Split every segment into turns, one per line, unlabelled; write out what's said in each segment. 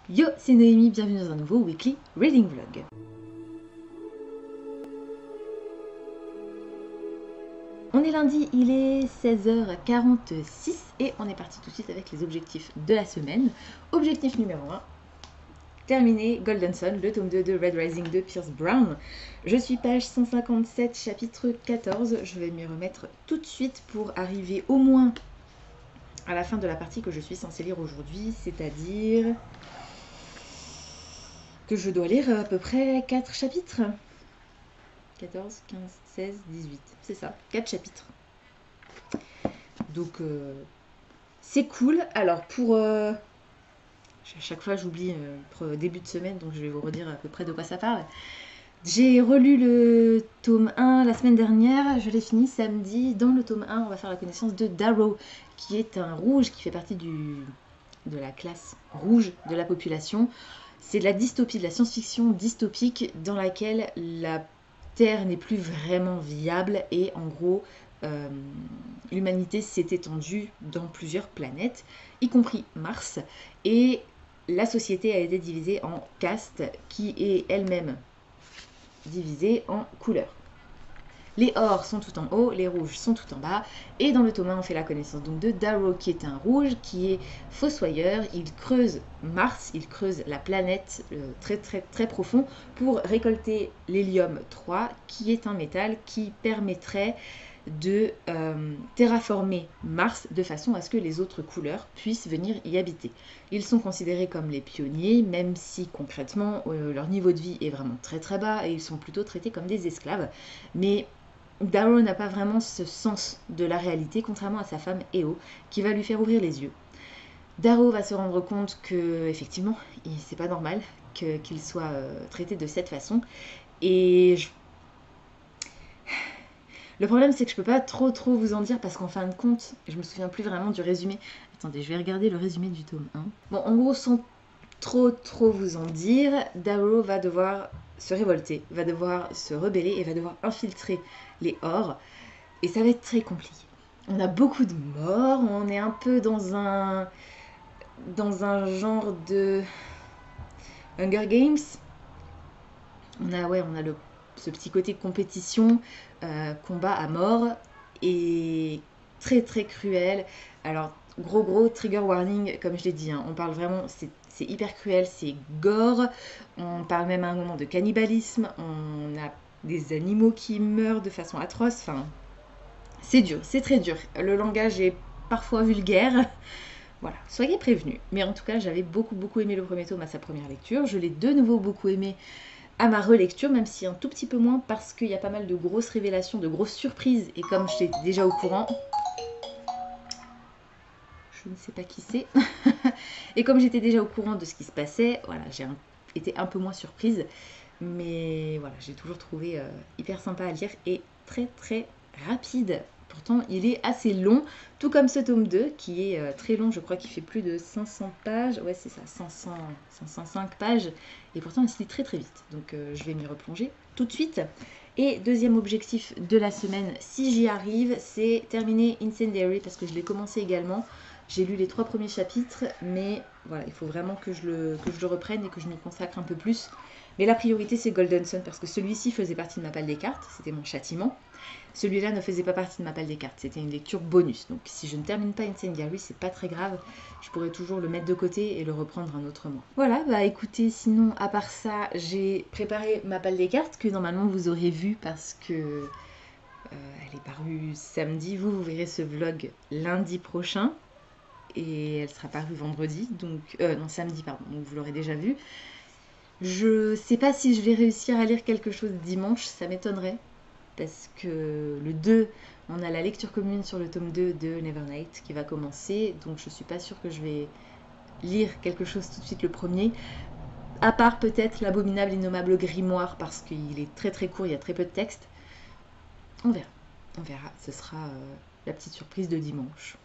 Yo, c'est Noémie, bienvenue dans un nouveau Weekly Reading Vlog. On est lundi, il est 16h46 et on est parti tout de suite avec les objectifs de la semaine. Objectif numéro 1, terminer Golden Sun, le tome 2 de Red Rising de Pierce Brown. Je suis page 157, chapitre 14. Je vais m'y remettre tout de suite pour arriver au moins à la fin de la partie que je suis censée lire aujourd'hui, c'est-à-dire que je dois lire à peu près 4 chapitres. 14, 15, 16, 18, c'est ça, 4 chapitres. Donc c'est cool. Alors pour... à chaque fois j'oublie pour début de semaine, donc je vais vous redire à peu près de quoi ça parle. J'ai relu le tome 1 la semaine dernière, je l'ai fini samedi. Dans le tome 1, on va faire la connaissance de Darrow, qui est un rouge qui fait partie de la classe rouge de la population. C'est de la dystopie, de la science-fiction dystopique dans laquelle la Terre n'est plus vraiment viable et en gros l'humanité s'est étendue dans plusieurs planètes, y compris Mars, et la société a été divisée en castes qui est elle-même divisée en couleurs. Les ors sont tout en haut, les rouges sont tout en bas. Et dans le tome 1, on fait la connaissance donc de Darrow, qui est un rouge, qui est fossoyeur. Il creuse Mars, il creuse la planète très très très profond pour récolter l'hélium 3, qui est un métal qui permettrait de terraformer Mars de façon à ce que les autres couleurs puissent venir y habiter. Ils sont considérés comme les pionniers, même si concrètement leur niveau de vie est vraiment très très bas et ils sont plutôt traités comme des esclaves. Mais Darrow n'a pas vraiment ce sens de la réalité, contrairement à sa femme Eo, qui va lui faire ouvrir les yeux. Darrow va se rendre compte que, effectivement, c'est pas normal qu'il soit traité de cette façon. Et le problème, c'est que je peux pas trop vous en dire parce qu'en fin de compte, je me souviens plus vraiment du résumé. Attendez, je vais regarder le résumé du tome 1. Bon, en gros, sans trop vous en dire, Darrow va devoir se révolter, va devoir se rebeller et va devoir infiltrer les ors. Et ça va être très compliqué. On a beaucoup de morts, on est un peu dans un genre de Hunger Games. On a ce petit côté compétition, combat à mort et très très cruel. Alors gros trigger warning, comme je l'ai dit, hein, on parle vraiment, c'est hyper cruel, c'est gore. On parle même à un moment de cannibalisme. On a des animaux qui meurent de façon atroce. Enfin, c'est dur, c'est très dur. Le langage est parfois vulgaire. Voilà, soyez prévenus. Mais en tout cas, j'avais beaucoup aimé le premier tome à sa première lecture. Je l'ai de nouveau beaucoup aimé à ma relecture, même si un tout petit peu moins, parce qu'il y a pas mal de grosses révélations, de grosses surprises. Et comme j'étais déjà au courant... Je ne sais pas qui c'est. Et comme j'étais déjà au courant de ce qui se passait, voilà, j'ai été un peu moins surprise. Mais voilà, j'ai toujours trouvé hyper sympa à lire et très rapide. Pourtant, il est assez long, tout comme ce tome 2, qui est très long. Je crois qu'il fait plus de 500 pages. Ouais, c'est ça, 505 pages. Et pourtant, il se lit très vite. Donc, je vais m'y replonger tout de suite. Et deuxième objectif de la semaine, si j'y arrive, c'est terminer Incendiary, parce que je l'ai commencé également. J'ai lu les 3 premiers chapitres, mais voilà, il faut vraiment que je le reprenne et que je m'y consacre un peu plus. Mais la priorité, c'est Golden Sun, parce que celui-ci faisait partie de ma palle des cartes, c'était mon châtiment. Celui-là ne faisait pas partie de ma palle des cartes, c'était une lecture bonus. Donc si je ne termine pas Incendiary, c'est pas très grave, je pourrais toujours le mettre de côté et le reprendre un autre mois. Voilà, bah écoutez, sinon, à part ça, j'ai préparé ma palle des cartes, que normalement vous aurez vu, parce que elle est parue samedi. Vous verrez ce vlog lundi prochain. Et elle sera parue vendredi, donc non, samedi pardon, donc vous l'aurez déjà vu. Je sais pas si je vais réussir à lire quelque chose dimanche, ça m'étonnerait, parce que le 2, on a la lecture commune sur le tome 2 de Nevernight qui va commencer, donc je suis pas sûre que je vais lire quelque chose tout de suite le premier, à part peut-être l'abominable innommable grimoire, parce qu'il est très court, il y a très peu de texte. On verra, ce sera la petite surprise de dimanche.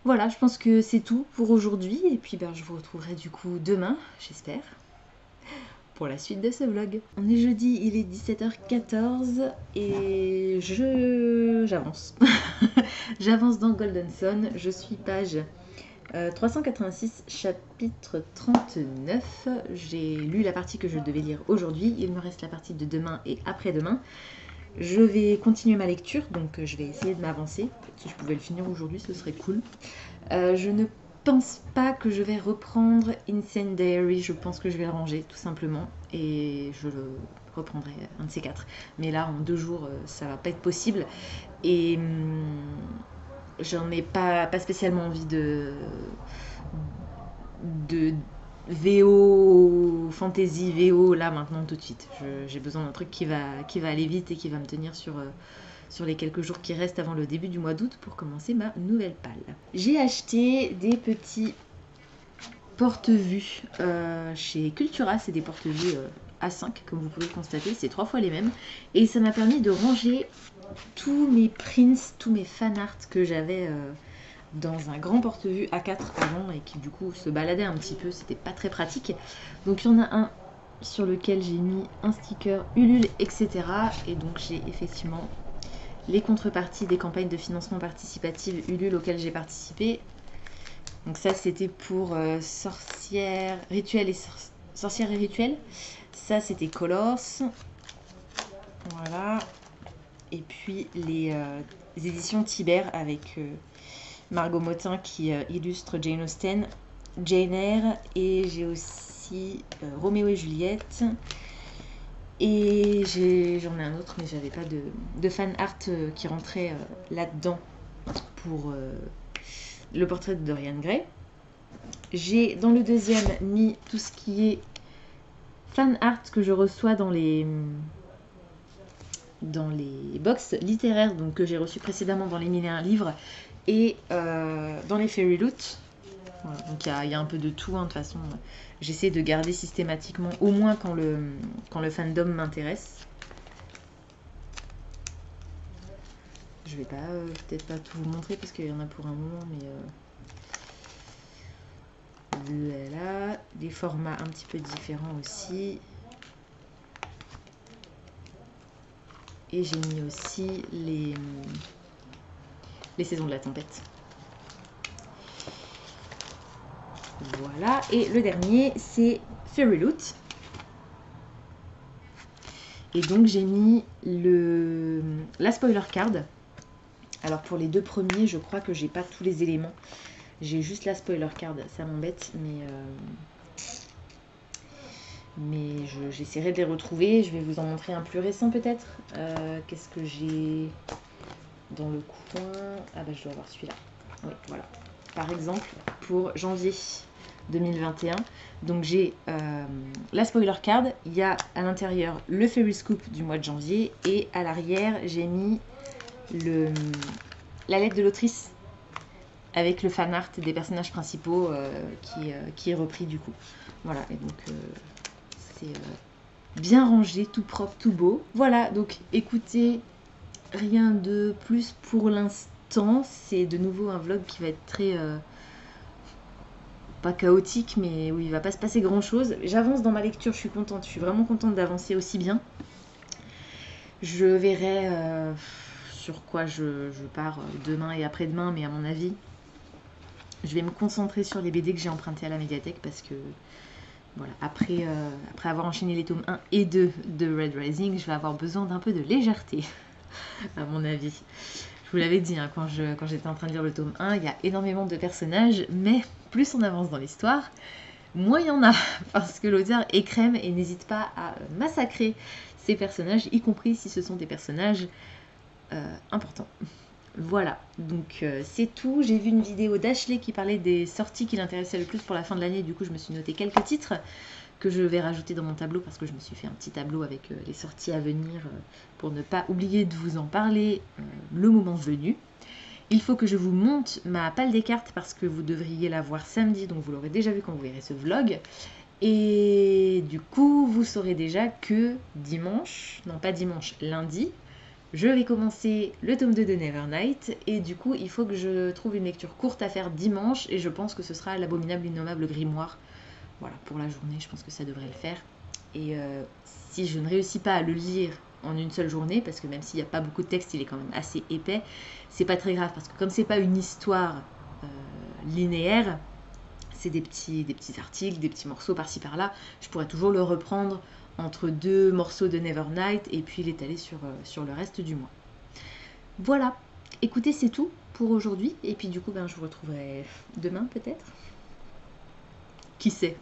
Voilà, je pense que c'est tout pour aujourd'hui. Et puis je vous retrouverai du coup demain, j'espère, pour la suite de ce vlog. On est jeudi, il est 17h14 et j'avance. J'avance dans Golden Sun. Je suis page 386, chapitre 39. J'ai lu la partie que je devais lire aujourd'hui. Il me reste la partie de demain et après-demain. Je vais continuer ma lecture, donc je vais essayer de m'avancer. Si je pouvais le finir aujourd'hui, ce serait cool. Je ne pense pas que je vais reprendre Insane Diary. Je pense que je vais le ranger, tout simplement. Et je le reprendrai, un de ces quatre. Mais là, en 2 jours, ça va pas être possible. Et j'en ai pas spécialement envie de VO, fantasy, VO, là, maintenant, tout de suite. J'ai besoin d'un truc qui va aller vite et qui va me tenir sur les quelques jours qui restent avant le début du mois d'août pour commencer ma nouvelle palle. J'ai acheté des petits porte-vues chez Cultura, c'est des porte-vues A5, comme vous pouvez le constater, c'est 3 fois les mêmes. Et ça m'a permis de ranger tous mes prints, tous mes fan art que j'avais dans un grand porte-vue A4 avant et qui du coup se baladait un petit peu, c'était pas très pratique. Donc il y en a un sur lequel j'ai mis un sticker Ulule, etc. Et donc j'ai effectivement les contreparties des campagnes de financement participatif Ulule auxquelles j'ai participé. Donc ça c'était pour sorcières et rituels. Ça c'était Colors. Voilà. Et puis les éditions Tibère avec Margot Motin qui illustre Jane Austen, Jane Eyre, et j'ai aussi Roméo et Juliette. Et j'en ai un autre, mais j'avais pas de fan art qui rentrait là-dedans pour le portrait de Dorian Gray. J'ai dans le deuxième mis tout ce qui est fan art que je reçois dans les box littéraires, donc que j'ai reçu précédemment dans les 1001 livres et dans les Fairy Loot. Voilà, donc il y a un peu de tout, hein, de toute façon. J'essaie de garder systématiquement, au moins quand le fandom m'intéresse. Je vais pas peut-être pas tout vous montrer parce qu'il y en a pour un moment, mais voilà, des formats un petit peu différents aussi. Et j'ai mis aussi les saisons de la tempête. Voilà, et le dernier c'est Fairy Loot. Et donc j'ai mis la spoiler card. Alors pour les 2 premiers, je crois que j'ai pas tous les éléments. J'ai juste la spoiler card, ça m'embête, mais j'essaierai de les retrouver. Je vais vous en montrer un plus récent peut-être. Qu'est-ce que j'ai dans le coin? Ah bah je dois avoir celui-là. Oui, voilà. Par exemple, pour janvier 2021, donc j'ai la spoiler card. Il y a à l'intérieur le Fairy Scoop du mois de janvier et à l'arrière j'ai mis la lettre de l'autrice avec le fan art des personnages principaux qui est repris du coup. Voilà, et donc c'est bien rangé, tout propre, tout beau. Voilà, donc écoutez, rien de plus pour l'instant. C'est de nouveau un vlog qui va être très pas chaotique, mais où il va pas se passer grand chose. J'avance dans ma lecture, je suis contente, je suis vraiment contente d'avancer aussi bien. Je verrai sur quoi je pars demain et après-demain, mais à mon avis je vais me concentrer sur les BD que j'ai empruntés à la médiathèque parce que voilà, après avoir enchaîné les tomes 1 et 2 de Red Rising, je vais avoir besoin d'un peu de légèreté à mon avis. Je vous l'avais dit, hein, quand j'étais en train de lire le tome 1, il y a énormément de personnages, mais plus on avance dans l'histoire, moins il y en a, parce que l'auteur est crème et n'hésite pas à massacrer ses personnages, y compris si ce sont des personnages importants. Voilà, donc c'est tout. J'ai vu une vidéo d'Ashley qui parlait des sorties qui l'intéressaient le plus pour la fin de l'année. Du coup, je me suis noté quelques titres que je vais rajouter dans mon tableau parce que je me suis fait un petit tableau avec les sorties à venir pour ne pas oublier de vous en parler le moment venu. Il faut que je vous monte ma palle des cartes parce que vous devriez la voir samedi, donc vous l'aurez déjà vu quand vous verrez ce vlog. Et du coup, vous saurez déjà que dimanche, non pas dimanche, lundi, je vais commencer le tome 2 de Nevernight et du coup il faut que je trouve une lecture courte à faire dimanche et je pense que ce sera l'abominable innommable grimoire. Voilà, pour la journée, je pense que ça devrait le faire. Et si je ne réussis pas à le lire en une seule journée, parce que même s'il n'y a pas beaucoup de texte, il est quand même assez épais, c'est pas très grave parce que comme c'est pas une histoire linéaire. C'est des petits articles, des petits morceaux par-ci par-là. Je pourrais toujours le reprendre entre 2 morceaux de Nevernight et puis l'étaler sur le reste du mois. Voilà, écoutez, c'est tout pour aujourd'hui. Et puis du coup, je vous retrouverai demain peut-être. Qui sait,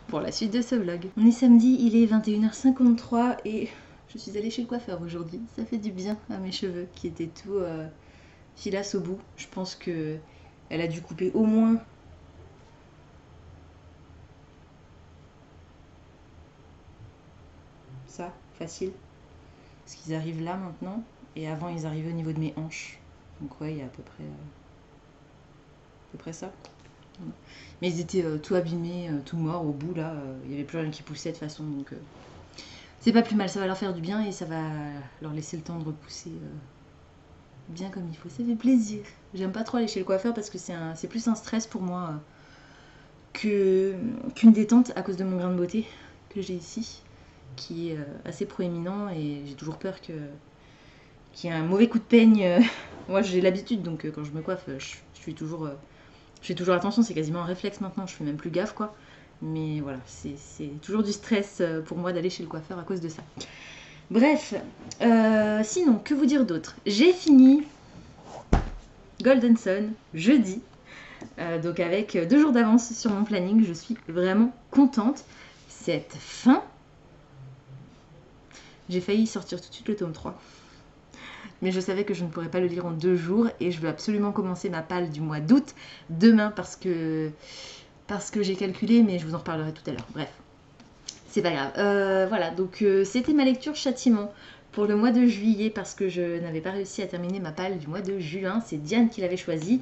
pour la suite de ce vlog. On est samedi, il est 21h53 et je suis allée chez le coiffeur aujourd'hui. Ça fait du bien à mes cheveux qui étaient tout filasse au bout. Je pense que elle a dû couper au moins ça, facile. Parce qu'ils arrivent là maintenant. Et avant, ils arrivaient au niveau de mes hanches. Donc ouais, il y a à peu près ça. Mais ils étaient tout abîmés, tout morts au bout là. Il n'y avait plus rien qui poussait de toute façon. Donc c'est pas plus mal, ça va leur faire du bien et ça va leur laisser le temps de repousser bien comme il faut. Ça fait plaisir. J'aime pas trop aller chez le coiffeur parce que c'est plus un stress pour moi qu'une détente à cause de mon grain de beauté que j'ai ici, qui est assez proéminent et j'ai toujours peur qu'il y ait un mauvais coup de peigne. Moi j'ai l'habitude donc quand je me coiffe je fais toujours attention, c'est quasiment un réflexe maintenant, je fais même plus gaffe quoi. Mais voilà, c'est toujours du stress pour moi d'aller chez le coiffeur à cause de ça. Bref, sinon, que vous dire d'autre? J'ai fini Golden Sun jeudi, donc avec 2 jours d'avance sur mon planning, je suis vraiment contente. Cette fin, j'ai failli sortir tout de suite le tome 3. Mais je savais que je ne pourrais pas le lire en 2 jours et je veux absolument commencer ma palle du mois d'août demain parce que j'ai calculé, mais je vous en reparlerai tout à l'heure. Bref, c'est pas grave. Voilà, donc c'était ma lecture châtiment pour le mois de juillet parce que je n'avais pas réussi à terminer ma palle du mois de juin. C'est Diane qui l'avait choisi.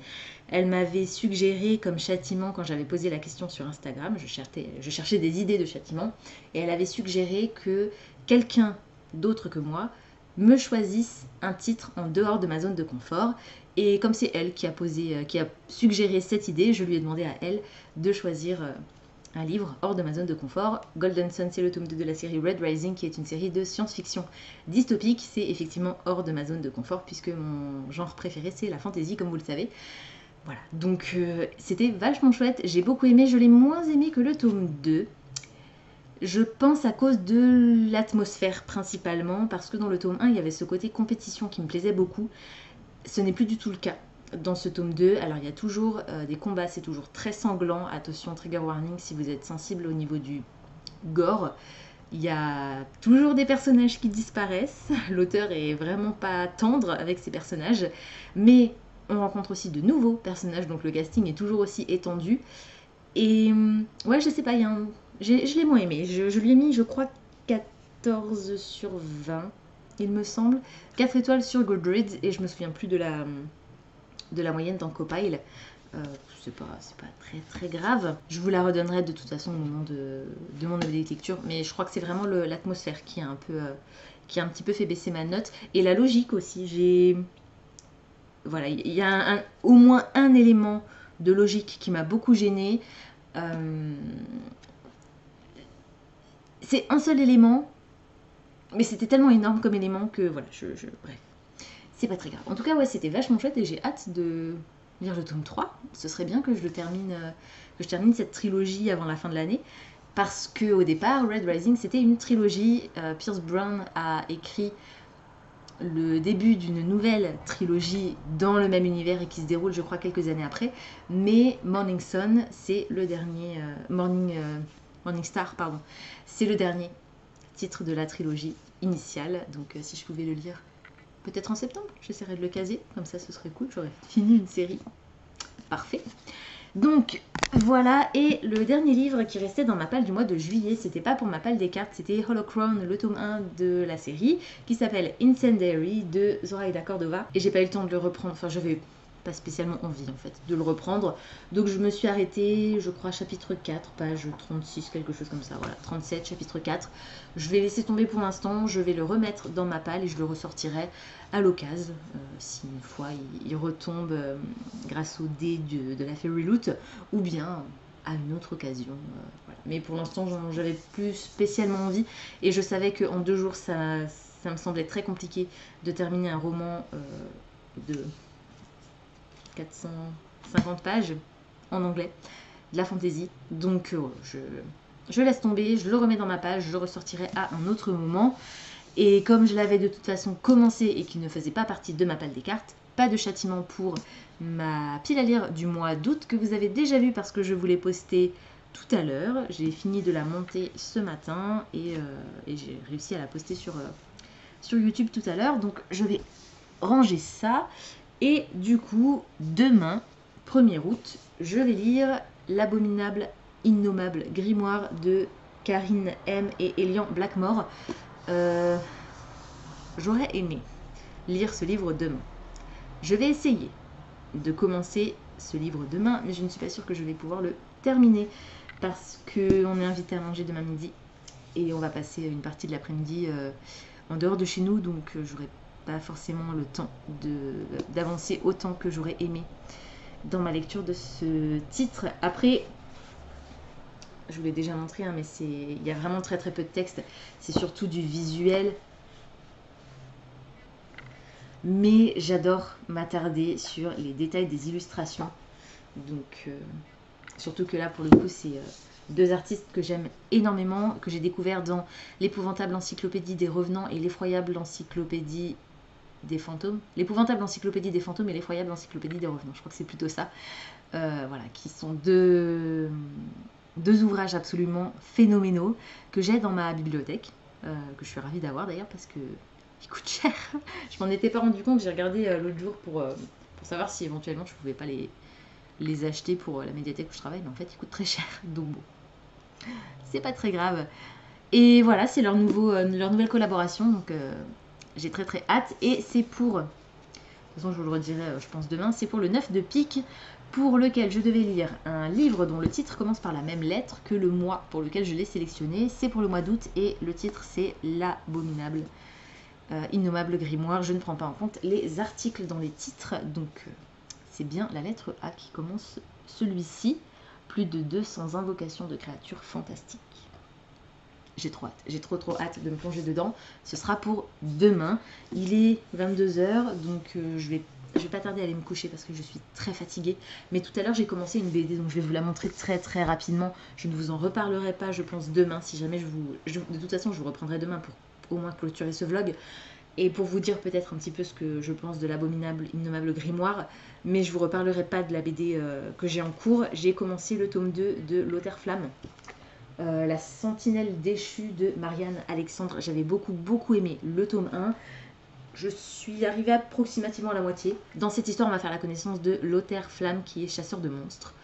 Elle m'avait suggéré comme châtiment quand j'avais posé la question sur Instagram. Je cherchais des idées de châtiment et elle avait suggéré que quelqu'un d'autre que moi me choisisse un titre en dehors de ma zone de confort. Et comme c'est elle qui a suggéré cette idée, je lui ai demandé à elle de choisir un livre hors de ma zone de confort. Golden Sun, c'est le tome 2 de la série Red Rising, qui est une série de science-fiction dystopique. C'est effectivement hors de ma zone de confort, puisque mon genre préféré, c'est la fantasy, comme vous le savez. Voilà, donc c'était vachement chouette. J'ai beaucoup aimé, je l'ai moins aimé que le tome 2. Je pense à cause de l'atmosphère principalement, parce que dans le tome 1, il y avait ce côté compétition qui me plaisait beaucoup. Ce n'est plus du tout le cas dans ce tome 2. Alors il y a toujours des combats, c'est toujours très sanglant. Attention, trigger warning si vous êtes sensible au niveau du gore. Il y a toujours des personnages qui disparaissent. L'auteur est vraiment pas tendre avec ses personnages. Mais on rencontre aussi de nouveaux personnages, donc le casting est toujours aussi étendu. Et ouais, je sais pas, je l'ai moins aimé. Je lui ai mis, je crois, 14 sur 20, il me semble. 4 étoiles sur Goodreads, et je me souviens plus de la moyenne dans Copile. C'est pas très très grave. Je vous la redonnerai de toute façon au moment de mon avis de lecture, mais je crois que c'est vraiment l'atmosphère qui a un petit peu fait baisser ma note. Et la logique aussi, voilà, il y a au moins un élément de logique qui m'a beaucoup gênée. C'est un seul élément, mais c'était tellement énorme comme élément que voilà, bref, c'est pas très grave. En tout cas, ouais, c'était vachement chouette et j'ai hâte de lire le tome 3. Ce serait bien que je termine cette trilogie avant la fin de l'année, parce que au départ, Red Rising, c'était une trilogie. Pierce Brown a écrit le début d'une nouvelle trilogie dans le même univers et qui se déroule, je crois, quelques années après. Mais Morning Sun, c'est le dernier... Morning Star, pardon. C'est le dernier titre de la trilogie initiale. Donc si je pouvais le lire peut-être en septembre, j'essaierai de le caser. Comme ça, ce serait cool. J'aurais fini une série. Parfait. Donc voilà, et le dernier livre qui restait dans ma palle du mois de juillet, c'était pas pour ma palle des cartes, c'était Holocron, le tome 1 de la série, qui s'appelle Incendiary de Zoraida Cordova. Et j'ai pas eu le temps de le reprendre, enfin j'avais pas spécialement envie en fait de le reprendre. Donc je me suis arrêtée, je crois, chapitre 4, page 36, quelque chose comme ça, voilà, 37, chapitre 4. Je vais laisser tomber pour l'instant, je vais le remettre dans ma palle et je le ressortirai à l'occasion, si une fois il retombe grâce au dé de la Fairy Loot, ou bien à une autre occasion. Voilà. Mais pour l'instant, j'avais plus spécialement envie, et je savais qu'en 2 jours, ça me semblait très compliqué de terminer un roman de 50 pages en anglais, de la fantasy. Donc je laisse tomber, je le remets dans ma page, je le ressortirai à un autre moment. Et comme je l'avais de toute façon commencé et qu'il ne faisait pas partie de ma pile des cartes, pas de châtiment pour ma pile à lire du mois d'août que vous avez déjà vu parce que je vous l'ai posté tout à l'heure. J'ai fini de la monter ce matin et j'ai réussi à la poster sur YouTube tout à l'heure. Donc je vais ranger ça. Et du coup, demain, 1er août, je vais lire l'abominable, innommable grimoire de Karine M. et Elian Blackmore. J'aurais aimé lire ce livre demain. Je vais essayer de commencer ce livre demain, mais je ne suis pas sûre que je vais pouvoir le terminer parce qu'on est invité à manger demain midi et on va passer une partie de l'après-midi en dehors de chez nous, donc j'aurai pas forcément le temps d'avancer autant que j'aurais aimé dans ma lecture de ce titre. Après, je vous l'ai déjà montré, hein, mais il y a vraiment très très peu de texte, c'est surtout du visuel. Mais j'adore m'attarder sur les détails des illustrations. Donc, surtout que là, pour le coup, c'est deux artistes que j'aime énormément, que j'ai découvert dans l'épouvantable encyclopédie des revenants et l'effroyable encyclopédie des fantômes. L'épouvantable encyclopédie des fantômes et l'effroyable encyclopédie des revenants. Je crois que c'est plutôt ça. Voilà, qui sont deux ouvrages absolument phénoménaux que j'ai dans ma bibliothèque, que je suis ravie d'avoir d'ailleurs parce que il coûte cher. Je m'en étais pas rendu compte, j'ai regardé l'autre jour pour savoir si éventuellement je pouvais pas les acheter pour la médiathèque où je travaille, mais en fait ils coûtent très cher, donc bon, c'est pas très grave. Et voilà, c'est leur nouvelle collaboration, donc j'ai très très hâte. Et c'est pour, de toute façon je vous le redirai je pense demain, c'est pour le 9 de pique, pour lequel je devais lire un livre dont le titre commence par la même lettre que le mois pour lequel je l'ai sélectionné. C'est pour le mois d'août et le titre c'est L'abominable innommable grimoire. Je ne prends pas en compte les articles dans les titres, donc c'est bien la lettre A qui commence celui-ci. Plus de 200 invocations de créatures fantastiques. J'ai trop hâte, j'ai trop hâte de me plonger dedans. Ce sera pour demain. Il est 22h, donc je vais pas tarder à aller me coucher parce que je suis très fatiguée. Mais tout à l'heure, j'ai commencé une BD, donc je vais vous la montrer très très rapidement. Je ne vous en reparlerai pas, je pense, demain. Si jamais de toute façon, je vous reprendrai demain pour au moins clôturer ce vlog. Et pour vous dire peut-être un petit peu ce que je pense de l'abominable, innommable grimoire. Mais je vous reparlerai pas de la BD que j'ai en cours. J'ai commencé le tome 2 de Lothar Flamme. La sentinelle déchue de Marianne Alexandre. J'avais beaucoup aimé le tome 1. Je suis arrivée approximativement à la moitié. Dans cette histoire, on va faire la connaissance de Lothar Flamme qui est chasseur de monstres.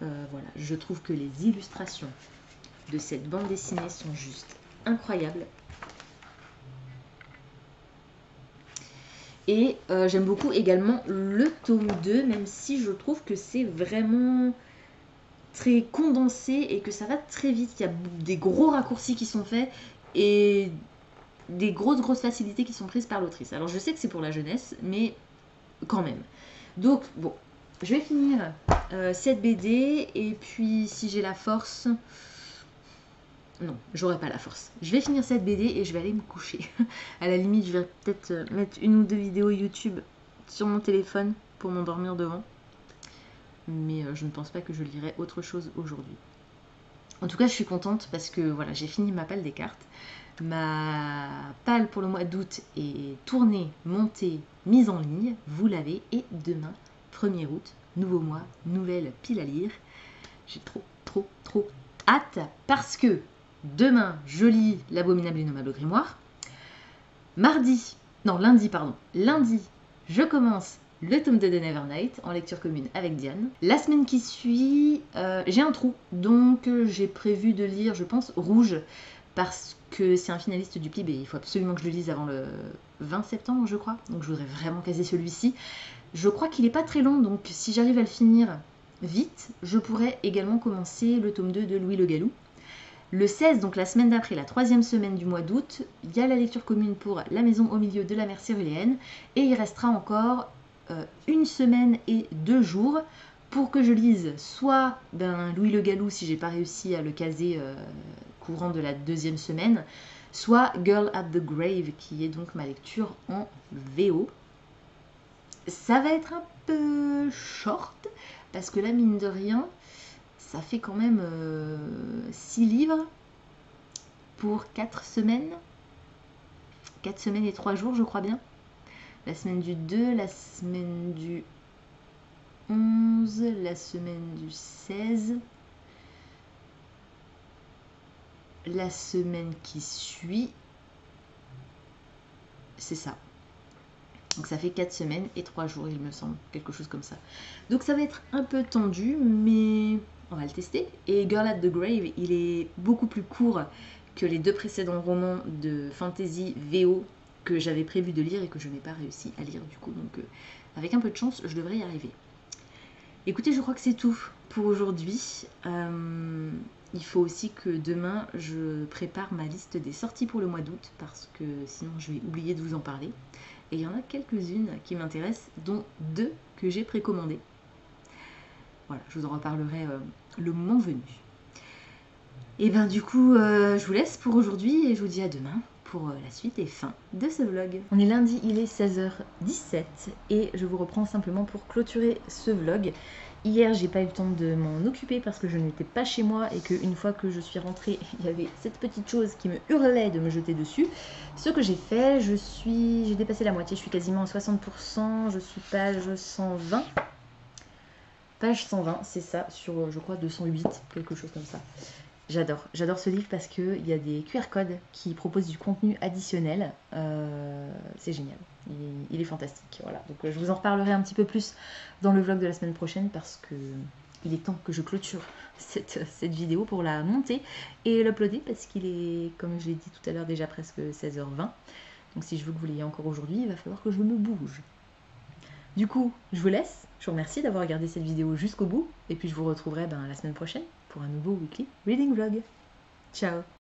Voilà, je trouve que les illustrations de cette bande dessinée sont juste incroyables. Et j'aime beaucoup également le tome 2, même si je trouve que c'est vraiment très condensé et que ça va très vite. Il y a des gros raccourcis qui sont faits et des grosses facilités qui sont prises par l'autrice. Alors je sais que c'est pour la jeunesse, mais quand même. Donc bon, je vais finir cette BD et puis si j'ai la force... Non, j'aurai pas la force. Je vais finir cette BD et je vais aller me coucher. À la limite, je vais peut-être mettre une ou deux vidéos YouTube sur mon téléphone pour m'endormir devant. Mais je ne pense pas que je lirai autre chose aujourd'hui. En tout cas, je suis contente parce que voilà, j'ai fini ma palle des cartes. Ma palle pour le mois d'août est tournée, montée, mise en ligne. Vous l'avez. Et demain, 1er août, nouveau mois, nouvelle pile à lire. J'ai trop hâte parce que demain, je lis l'abominable innommable grimoire. Lundi, je commence le tome 2 de Nevernight en lecture commune avec Diane. La semaine qui suit, j'ai un trou, donc j'ai prévu de lire, je pense, Rouge, parce que c'est un finaliste du PLIB et il faut absolument que je le lise avant le 20 septembre, je crois. Donc je voudrais vraiment caser celui-ci. Je crois qu'il n'est pas très long, donc si j'arrive à le finir vite, je pourrais également commencer le tome 2 de Louis Le Gallou. Le 16, donc la semaine d'après, la 3e semaine du mois d'août, il y a la lecture commune pour La maison au milieu de la mer céruléenne. Et il restera encore une semaine et 2 jours pour que je lise soit Louis Le Gallou, si j'ai pas réussi à le caser courant de la 2e semaine, soit Girl at the Grave, qui est donc ma lecture en VO. Ça va être un peu short, Parce que là, mine de rien, ça fait quand même 6 livres pour 4 semaines. 4 semaines et 3 jours, je crois bien. La semaine du 2, la semaine du 11, la semaine du 16, la semaine qui suit. C'est ça. Donc ça fait 4 semaines et 3 jours, il me semble, quelque chose comme ça. Donc ça va être un peu tendu, mais on va le tester. Et Girl at the Grave, il est beaucoup plus court que les 2 précédents romans de fantasy VO que j'avais prévu de lire et que je n'ai pas réussi à lire du coup. Donc avec un peu de chance, je devrais y arriver. Écoutez, je crois que c'est tout pour aujourd'hui. Il faut aussi que demain, je prépare ma liste des sorties pour le mois d'août parce que sinon je vais oublier de vous en parler. Et il y en a quelques-unes qui m'intéressent, dont 2 que j'ai précommandées. Voilà, je vous en reparlerai le moment venu. Et ben du coup, je vous laisse pour aujourd'hui et je vous dis à demain pour la suite et fin de ce vlog. On est lundi, il est 16h17 et je vous reprends simplement pour clôturer ce vlog. Hier, j'ai pas eu le temps de m'en occuper parce que je n'étais pas chez moi et qu'une fois que je suis rentrée, il y avait cette petite chose qui me hurlait de me jeter dessus. Ce que j'ai fait, j'ai dépassé la moitié, je suis quasiment à 60%, je suis page 120. Page 120, c'est ça, sur je crois 208, quelque chose comme ça. J'adore ce livre parce qu'il y a des QR codes qui proposent du contenu additionnel. C'est génial, il est fantastique. Voilà. Donc je vous en reparlerai un petit peu plus dans le vlog de la semaine prochaine parce que il est temps que je clôture cette vidéo pour la monter et l'uploader parce qu'il est, comme je l'ai dit tout à l'heure, déjà presque 16h20. Donc si je veux que vous l'ayez encore aujourd'hui, il va falloir que je me bouge. Du coup, je vous laisse. Je vous remercie d'avoir regardé cette vidéo jusqu'au bout. Et puis je vous retrouverai la semaine prochaine pour un nouveau weekly reading vlog. Ciao!